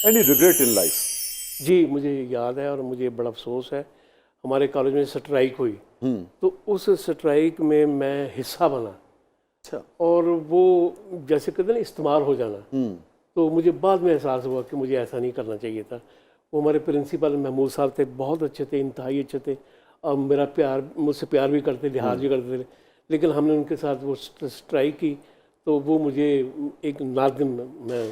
Any regret in life? जी, मुझे याद है और मुझे बड़ा अफसोस है, हमारे कॉलेज में स्ट्राइक हुई, तो उस स्ट्राइक में मैं हिस्सा बना अच्छा। और वो जैसे कहते हैं ना इस्तेमाल हो जाना, तो मुझे बाद में एहसास हुआ कि मुझे ऐसा नहीं करना चाहिए था। वो हमारे प्रिंसिपल महमूद साहब थे, बहुत अच्छे थे, इंतहाई अच्छे थे और मेरा प्यार, मुझसे प्यार भी करते, लिहाज भी करते थे। लेकिन हमने उनके साथ वो स्ट्राइक की, तो वो मुझे एक नादिम मैं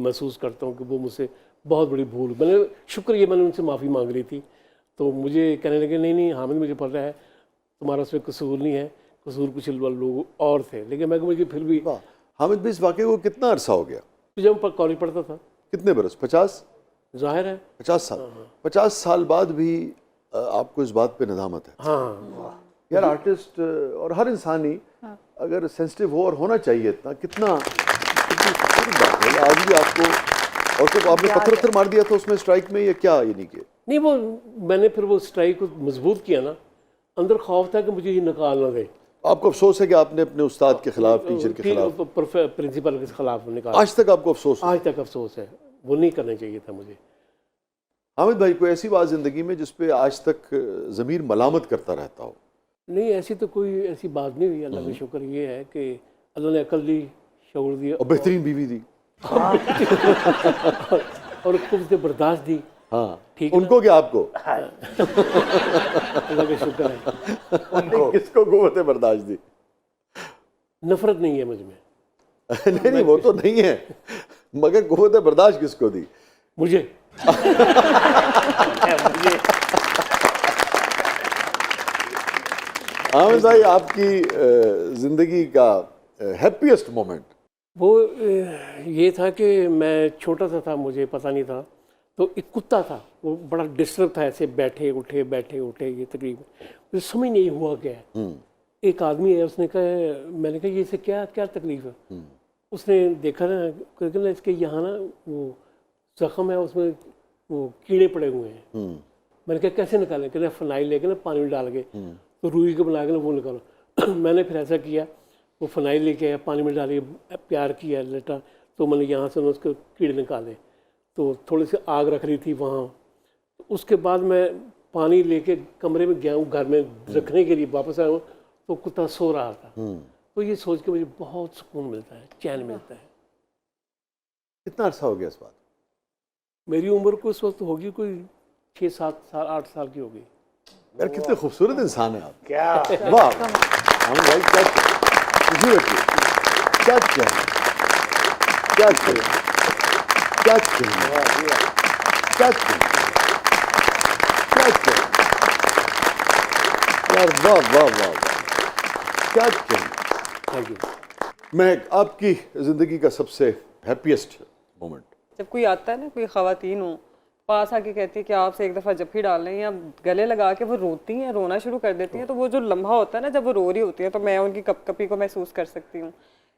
महसूस करता हूँ कि वो मुझसे बहुत बड़ी भूल, मैंने शुक्रिया, मैंने उनसे माफ़ी मांग ली थी। तो मुझे कहने लगे नहीं नहीं हामिद, मुझे पता है तुम्हारा उसमें कसूर नहीं है, कसूर कुछ लोग और थे। लेकिन मैं मुझे फिर भी, वाह, हामिद भाई इस वाक़े को कितना अरसा हो गया? जब मैं कॉलेज पढ़ता था, कितने बरस? 50? जाहिर है। 50 साल। 50 साल बाद भी आपको इस बात पे नदामत है? हाँ यार आर्टिस्ट और हर इंसान ही अगर सेंसिटिव हो, और होना चाहिए इतना, कितना कितनी खूबसूरत बात है। आज भी आपको, और तो आपने पत्थर मार दिया था उसमें स्ट्राइक में, या क्या ये नहीं किया? नहीं, वो मैंने फिर वो स्ट्राइक को मजबूत किया ना, अंदर खौफ था कि मुझे ये निकाल ना दे। आपको अफसोस है कि आपने अपने उस्ताद के खिलाफ, टीचर के खिलाफ? प्रिंसिपल के खिलाफ निकाल, आज तक आपको अफसोस है? आज तक अफसोस है, वो नहीं करना चाहिए था मुझे। हामिद भाई, कोई ऐसी बात जिंदगी में जिस पे आज तक ज़मीर मलामत करता रहता हो? नहीं, ऐसी तो कोई ऐसी बात नहीं हुई। अल्लाह का शुक्र ये है कि अल्लाह ने अकल दी, शऊर दिया और बेहतरीन बीवी दी। और कुव्वत बर्दाश्त दी। हाँ, ठीक है, उनको क्या आपको? अल्लाह का शुक्र है। उनको किसको कुव्वत बर्दाश्त दी? नफरत नहीं है मुझ में। नहीं नहीं, वो तो नहीं है, मगर कुव्वत बर्दाश्त किसको दी? मुझे हामिद भाई, आपकी जिंदगी का हैप्पीएस्ट मोमेंट? वो ये था कि मैं छोटा सा था, मुझे पता नहीं था, तो एक कुत्ता था, वो बड़ा डिस्टर्ब था, ऐसे बैठे उठे बैठे उठे, ये तकलीफ मुझे समझ नहीं हुआ क्या है। एक आदमी है, उसने कहा, मैंने कहा ये इसे क्या क्या तकलीफ है? उसने देखा ना, कहते ना इसके यहाँ ना वो जख्म है, उसमें वो कीड़े पड़े हुए हैं। मैंने कहा कैसे निकालें? कहते फिनाइल लेके ना पानी में डाल के, तो रुई को बना के ना वो निकालो। मैंने फिर ऐसा किया, वो फिनाइल लेके आया, पानी में डाल के प्यार किया, लेटा, तो मैंने यहाँ से ना उसके कीड़े निकाले। तो थोड़ी सी आग रख रही थी वहाँ, तो उसके बाद मैं पानी लेके कमरे में गया हूँ, घर में रखने के लिए वापस आया हूँ, तो कुत्ता सो रहा था। तो ये सोच के मुझे बहुत सुकून मिलता है, चैन मिलता है। कितना अरसा हो गया इस बात? मेरी उम्र को इस वक्त होगी कोई 6-7 साल, 8 साल की होगी। यार कितने खूबसूरत इंसान है आप। क्या वाह हामिद भाई, क्या खुशी रखिए, क्या क्या क्या क्या क्या क्या क्या क्या यार, वाह वाह वाह वाह, क्या क्या। Thank you. महक, आपकी जिंदगी का सबसे हैप्पीएस्ट मोमेंट? जब कोई आता है ना, कोई ख़वातीन हो, पास आके कहती है कि आपसे एक दफ़ा जफ़ी डाल लें, या गले लगा के वो रोती हैं, रोना शुरू कर देती हैं, तो वो जो लम्हा होता है ना, जब वो रो रही होती है, तो मैं उनकी कपकपी को महसूस कर सकती हूँ,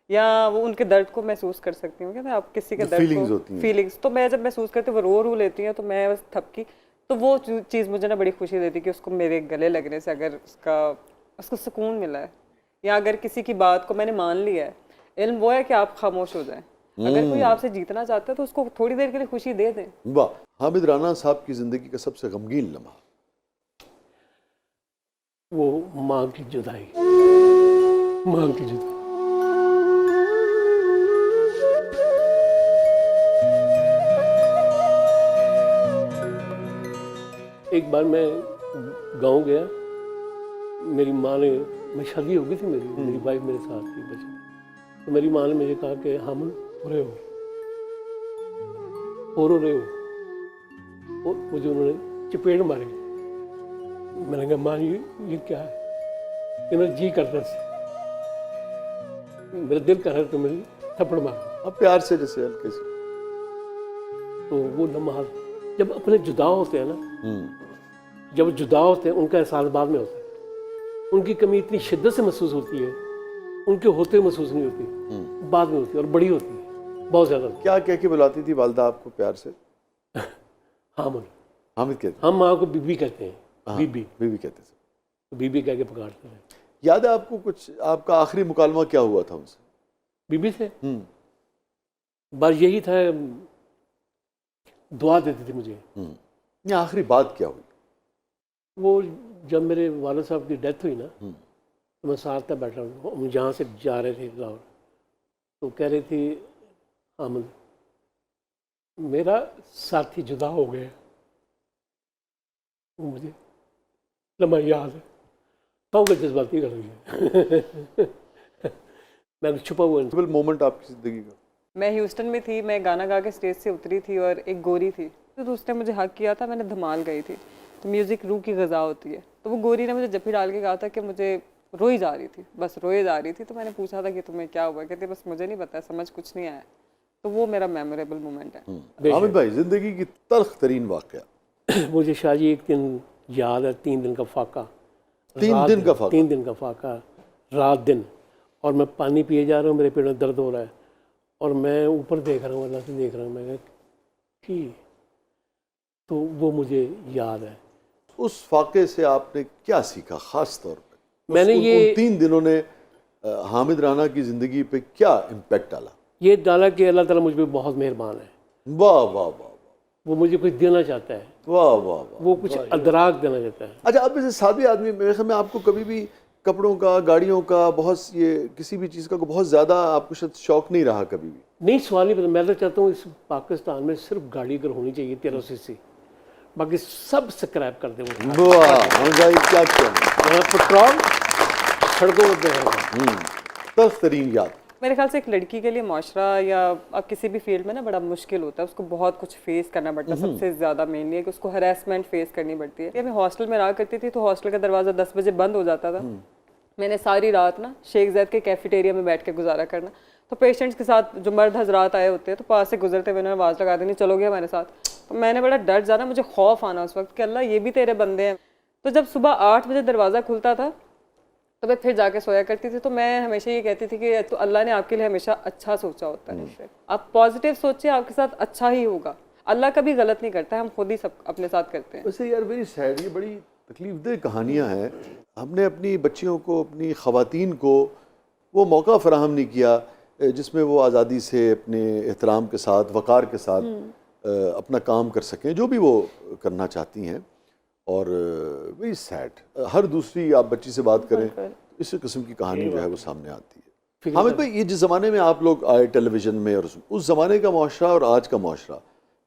या वो उनके दर्द को महसूस कर सकती हूँ। कहते हैं आप किसी के दर्द फीलिंग्स को, होती हैं। फीलिंग्स, तो मैं जब महसूस करती हूँ, वो रो लेती हैं, तो मैं बस थपकी, तो वो चीज़ मुझे ना बड़ी खुशी देती कि उसको मेरे गले लगने से अगर उसको सुकून मिला है, या अगर किसी की बात को मैंने मान लिया है। इल्म वो है कि आप खामोश हो जाएं। अगर कोई आपसे जीतना चाहता है तो उसको थोड़ी देर के लिए खुशी दे दें। वाह। हामिद राना साहब की जिंदगी का सबसे गमगीन लम्हा? वो माँ की जुदाई, माँ की जुदाई। एक बार मैं गांव गया, मेरी माँ ने, मैं शादी हो गई थी, मेरी वाइफ मेरे साथ थी बच्चे, तो मेरी माँ ने मुझे कहा कि हम रो रहे हो, और मुझे उन्होंने चपेट मारी। मैंने कहा माँ ये क्या है? कि मेरा जी करता है, मेरा दिल कर रहा है तो मेरी थप्पड़ मारो। अब प्यार से, जैसे हल्के से। तो वो लम्हा, जब अपने जुदा होते हैं ना, जब जुदा होते हैं उनका एहसास बाद में होता है। उनकी कमी इतनी शिद्दत से महसूस होती है, उनके होते महसूस नहीं होती, बाद में होती है, और बड़ी होती है, बहुत ज़्यादा। क्या कह के बुलाती थी वालदा आपको प्यार से? हामिद कहते? हम माँ को बीबी कहते हैं। हाँ, बीबी बीबी कहते थे। तो बीबी कह के पुकारते हैं। याद है आपको कुछ, आपका आखिरी मुकालमा क्या हुआ था उनसे? बीबी से बस यही था, दुआ देती थी मुझे। ये आखिरी बात क्या हुई? वो जब मेरे वालिद साहब की डेथ हुई ना, तो मैं साथ में बैठा हूँ, हम जहाँ से जा रहे थे लाहौर, तो कह रही थी हामिद मेरा साथी जुदा हो गया। वो मुझे लम्हा याद है, तो जज्बाती कर रही है। मैं छुपा हुआ मोमेंट आपकी ज़िंदगी का? मैं ह्यूस्टन में थी, मैं गाना गा के स्टेज से उतरी थी और एक गोरी थी, तो उसने मुझे हक किया था। मैंने धमाल गई थी, तो म्यूज़िक रूह की ग़ज़ा होती है, तो वो गोरी ने मुझे जफ्फी डाल के कहा था कि मुझे रोई जा रही थी, बस रोई जा रही थी। तो मैंने पूछा था कि तुम्हें क्या हुआ? कहते बस मुझे नहीं पता, समझ कुछ नहीं आया। तो वो मेरा मेमोरेबल मोमेंट है। हामिद भाई, ज़िंदगी की तल्ख तरीन वाक़या? मुझे शाहजी एक दिन याद है, 3 दिन का फाका। 3 दिन का फाका? 3 दिन का फाका, रात दिन, और मैं पानी पिए जा रहा हूँ, मेरे पेट में दर्द हो रहा है, और मैं ऊपर देख रहा हूँ, अल्लाह से देख रहा हूँ, मैं कि तो वो मुझे याद है। उस फाके से आपने क्या सीखा ख़ास तौर पे? मैंने ये 3 दिनों ने हामिद राना की ज़िंदगी पे क्या इम्पैक्ट डाला? ये डाला कि अल्लाह ताला मुझ पर बहुत मेहरबान है। वाह वाह वाह, वो मुझे कुछ देना चाहता है, वाह वाह वाह, वो कुछ अदराक देना चाहता है। अच्छा, अब जैसे सादे आदमी, मेरे ख्याल में आपको कभी भी कपड़ों का, गाड़ियों का, बहुत ये किसी भी चीज़ का बहुत ज़्यादा आपको शायद शौक नहीं रहा कभी भी? नहीं, सवाल नहीं पता। मैं तो चाहता हूँ इस पाकिस्तान में सिर्फ गाड़ी अगर होनी चाहिए 13 सीसी, बाकी सब स्क्रैप कर दे। वाह हामिद भाई, क्या कहना। पेट्रोल सड़कों पर तल्ख तरीन याद। मेरे ख्याल से एक लड़की के लिए माशरा या अब किसी भी फील्ड में ना बड़ा मुश्किल होता है, उसको बहुत कुछ फेस करना पड़ता है। सबसे ज़्यादा मेनली है कि उसको हरासमेंट फेस करनी पड़ती है। मैं हॉस्टल में रहा करती थी, तो हॉस्टल का दरवाज़ा 10 बजे बंद हो जाता था। मैंने सारी रात ना शेख ज़ैद के कैफेटेरिया में बैठ के गुजारा करना। तो पेशेंट्स के साथ जो मर्द हजरात आए होते हैं, तो पास से गुजरते हुए उन्होंने आवाज़ लगा देनी, चलोगे हमारे साथ? तो मैंने बड़ा डर जाना, मुझे खौफ आना उस वक्त कि अल्लाह ये भी तेरे बंदे हैं। तो जब सुबह 8 बजे दरवाज़ा खुलता था, तो मैं फिर जाके सोया करती थी। तो मैं हमेशा ये कहती थी कि तो अल्लाह ने आपके लिए हमेशा अच्छा सोचा होता है। आप पॉजिटिव सोचिए, आपके साथ अच्छा ही होगा। अल्लाह कभी गलत नहीं करता है, हम खुद ही सब अपने साथ करते हैं। वैसे यार, वेरी सैड, ये बड़ी तकलीफदेह कहानियाँ हैं। हमने अपनी बच्चियों को, अपनी ख़वातीन को वो मौका फ़राहम नहीं किया जिसमें वो आज़ादी से अपने एहतराम के साथ, वक़ार के साथ अपना काम कर सकें, जो भी वो करना चाहती हैं। और वेरी सैड, हर दूसरी आप बच्ची से बात करें, इस किस्म की कहानी जो है वो सामने आती है। हामिद भाई, ये जिस ज़माने में आप लोग आए टेलीविज़न में, और उस ज़माने का मुआशरा और आज का मुआशरा,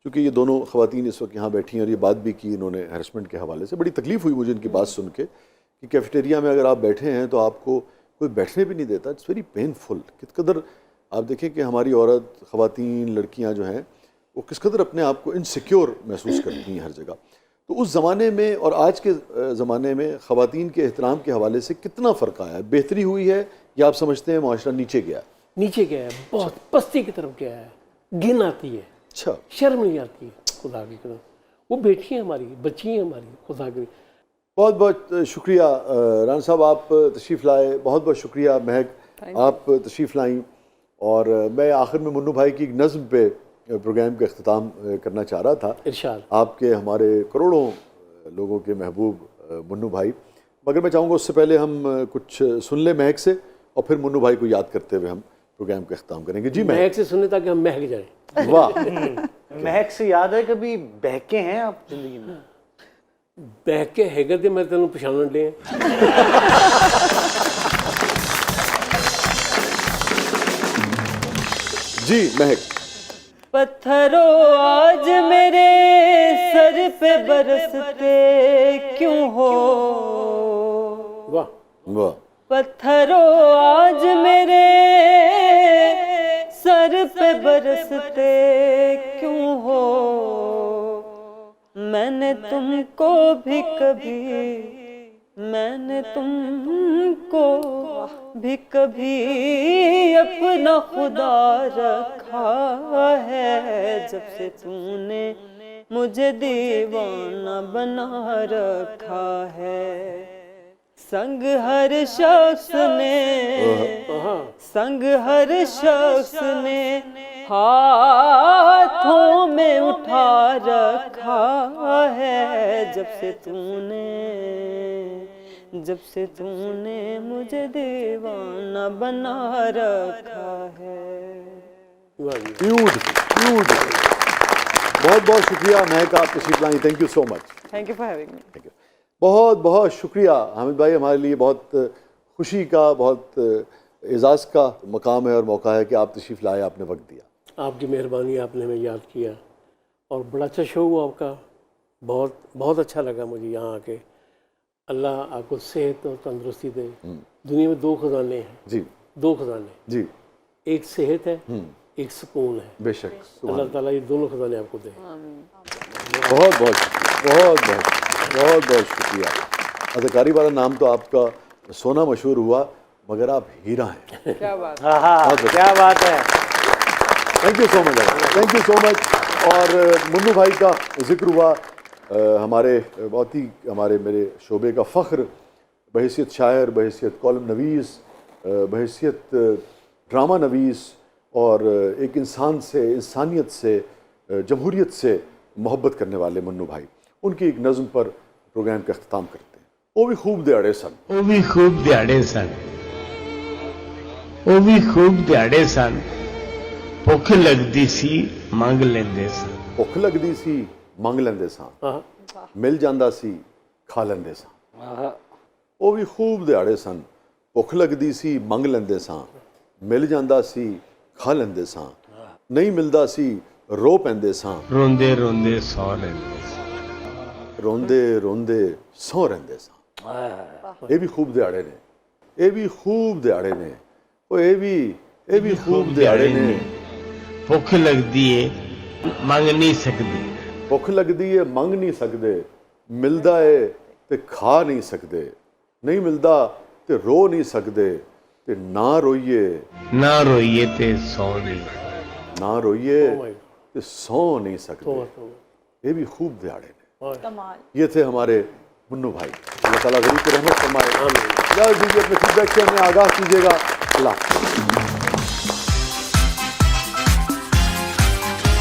क्योंकि ये दोनों ख़वातीन इस वक्त यहाँ बैठी हैं और ये बात भी की इन्होंने हैरेसमेंट के हवाले से, बड़ी तकलीफ़ हुई मुझे इनकी बात सुन के कि कैफेटेरिया में अगर आप बैठे हैं तो आपको कोई बैठने भी नहीं देता। It's very painful. किस कदर आप देखें कि हमारी औरत, ख़वातीन, लड़कियाँ जो हैं वो किस कदर अपने आप को इनसिक्योर महसूस करती हैं हर जगह। तो उस ज़माने में और आज के ज़माने में ख़वातीन के एहतराम के हवाले से कितना फ़र्क आया है? बेहतरी हुई है या आप समझते हैं माशरा नीचे गया? नीचे गया है, बहुत पस्ती की तरफ गया है, घिन आती है, अच्छा, शर्म नहीं आती है। खुदा की कसम, वो बेटी है हमारी, बच्ची है हमारी, खुदा की। बहुत बहुत शुक्रिया राना साहब, आप तशरीफ़ लाए। बहुत बहुत शुक्रिया महक, आप तशरीफ़ लाई। और मैं आखिर में मुन्नू भाई की एक नज़्म पे प्रोग्राम का अख्ताम करना चाह रहा था। इरशाद। आपके, हमारे करोड़ों लोगों के महबूब मुन्नू भाई, मगर मैं चाहूँगा उससे पहले हम कुछ सुन लें महक से, और फिर मुन्नू भाई को याद करते हुए हम प्रोग्राम का अख्ताम करेंगे। जी महक से सुनने ताकि हम महक जाएं। वाह। महक से याद है, कभी बहके हैं आप जिंदगी में? बहक के हैगर दे मैं तेन पछाण ले। जी महक। पत्थरों आज मेरे सर पे बरसते क्यों हो? वाह वाह। पत्थरों आज मेरे सर पे बरसते क्यों हो? मैंने तुमको भी कभी, मैंने तुमको भी कभी अपना खुदा रखा है। जब से तूने मुझे दीवाना बना रखा है। संग हर शख्स ने, संग हर शख्स ने हाथों में उठा रखा है। जब से तूने मुझे दीवाना बना रखा है। Beautiful, beautiful. बहुत बहुत शुक्रिया महक, आप तशरीफ लाई, thank you so much. Thank you for having me. Thank you, बहुत बहुत शुक्रिया हामिद भाई, हमारे लिए बहुत खुशी का, बहुत एजाज़ का मकाम है और मौका है कि आप तशरीफ़ लाए, आपने वक्त दिया। आपकी मेहरबानी, आपने हमें याद किया और बड़ा अच्छा शो हुआ आपका। बहुत बहुत अच्छा लगा मुझे यहाँ आके। अल्लाह आपको सेहत और तंदुरुस्ती दे। दुनिया में दो खजाने हैं, जी दो खजाने, जी, एक सेहत है, एक सुकून है। बेशक, अल्लाह ताला ये दोनों खजाने आपको दे। बहुत बहुत शुक्रिया, बहुत बहुत बहुत बहुत शुक्रिया। अदाकारी वाला नाम तो आपका सोना मशहूर हुआ, मगर आप हीरा हैं। क्या बात। हाँ, क्या बात है। Thank you so much, thank you so much. और मुन्नू भाई का जिक्र हुआ, हमारे बहुत ही हमारे मेरे शोबे का फ़ख्र, बहैसियत शायर, बहैसियत कॉलम नवीस, बहैसियत ड्रामा नवीस, और एक इंसान से, इंसानियत से, जमहूरियत से मोहब्बत करने वाले मुन्नू भाई, उनकी एक नज़म पर प्रोग्राम का अख्ताम करते हैं। वो भी खूब दिहाड़े सन, ਉਹ ਵੀ ਖੂਬ ਦਿਹਾੜੇ ਸਨ, ਉਹ ਵੀ ਖੂਬ ਦਿਹਾੜੇ ਸਨ, ਭੁੱਖ ਲੱਗਦੀ ਸੀ ਮੰਗ ਲੈਂਦੇ ਸਨ। ਭੁੱਖ ਲੱਗਦੀ ਸੀ ਮੰਗ ਲੈਂਦੇ ਸਾਂ, हाँ, ਮਿਲ ਜਾਂਦਾ ਸੀ ਖਾ ਲੈਂਦੇ ਸਾਂ। ਉਹ ਵੀ ਖੂਬ ਦਿਹਾੜੇ ਸਨ, ਭੁੱਖ ਲੱਗਦੀ ਸੀ ਮੰਗ ਲੈਂਦੇ ਸਾਂ, ਮਿਲ ਜਾਂਦਾ ਸੀ ਖਾ ਲੈਂਦੇ ਸਾਂ, ਨਹੀਂ ਮਿਲਦਾ ਸੀ ਰੋ ਪੈਂਦੇ ਸਾਂ, ਰੋਂਦੇ ਰੋਂਦੇ ਸੌ ਲੈਂਦੇ ਸਨ। ਰੋਂਦੇ ਰੋਂਦੇ ਸੌ ਰਹਿੰਦੇ ਸਾਂ। ਇਹ ਵੀ ਖੂਬ ਦਿਹਾੜੇ ਨੇ, ਇਹ ਵੀ ਖੂਬ ਦਿਹਾੜੇ ਨੇ, ਉਹ ਇਹ ਵੀ ਖੂਬ ਦਿਹਾੜੇ ਨੇ। ਭੁੱਖ ਲੱਗਦੀ ਏ ਮੰਗ ਨਹੀਂ ਸਕਦੇ, ਭੁੱਖ ਲੱਗਦੀ ਏ ਮੰਗ ਨਹੀਂ ਸਕਦੇ, ਮਿਲਦਾ ਏ ਤੇ ਖਾ ਨਹੀਂ ਸਕਦੇ, ਨਹੀਂ ਮਿਲਦਾ ਤੇ ਰੋ ਨਹੀਂ ਸਕਦੇ, ਤੇ ਨਾ ਰੋਈਏ, ਨਾ ਰੋਈਏ ਤੇ ਸੌ ਨਹੀਂ। ਨਾ ਰੋਈਏ Oh my God. ਤੇ ਸੌ नहीं सकते। तो ये भी खूब दिहाड़े ने। कमाल। ये थे हमारे मुन्नू भाई, अल्लाह ताला गरीब को रहमत फरमाए। इजाज़त दीजिए, अपने फीडबैक से हमें आगाह कीजिएगा। अल्लाह हाफ़िज़।